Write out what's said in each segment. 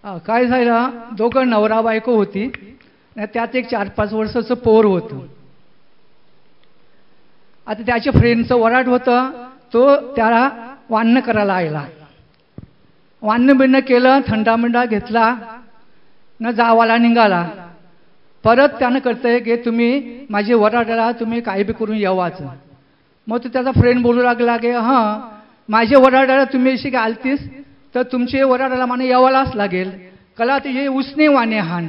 काय झालं, दोघं नवरा बायको होती, त्यात एक 4-5 वर्षाचं पोर होतं. आता त्याच्या फ्रेंडचं वराड होतं, तो त्याला वान्न करायला आला. वान्न बिन्न केलं, थंडामिंडा घेतला न जावाला निघाला. परत त्यानं करतंय की तुम्ही माझे वराडाला तुम्ही काही बी करून यावाचं. मग तो त्याचा फ्रेंड बोलू लागला की हां माझे वराडाला तुम्ही अशी काय आलतीस तर तुमचे वराडाला मला यावालाच लागेल. कला ते हे उसने वाणे हान.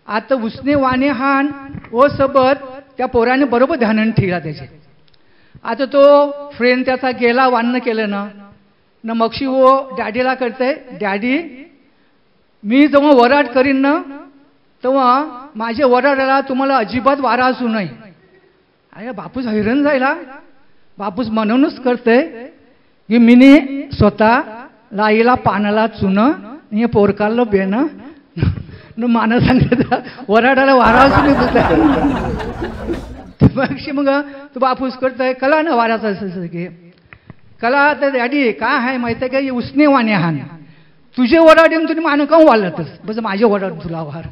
आता उसने वाणे हान ओ सोबत त्या पोराने बरोबर ध्यान ठेवला त्याचे. आता तो फ्रेंड त्याचा गेला, वान्न केलं ना न मगशी वो डॅडीला करते, डॅडी मी जेव्हा वराड करीन ना तेव्हा माझ्या वराडाला तुम्हाला अजिबात वारा असू नये. अरे बापूस हैराण झाला. बापूस म्हणूनच करते की मिनी स्वतः लाईला पानाला चुनं आणि पोरकाला बेनं न माना सांगितलं वराडाला वारा असू नये. मग तो बापूस करतोय कला ना वाराचा असं की कला तर डॅडी काय आहे माहिती आहे का, उसने वाणे हान तुझे वराड येऊन तुम्ही मान काऊन वालतस बस माझे वराड तुला वार.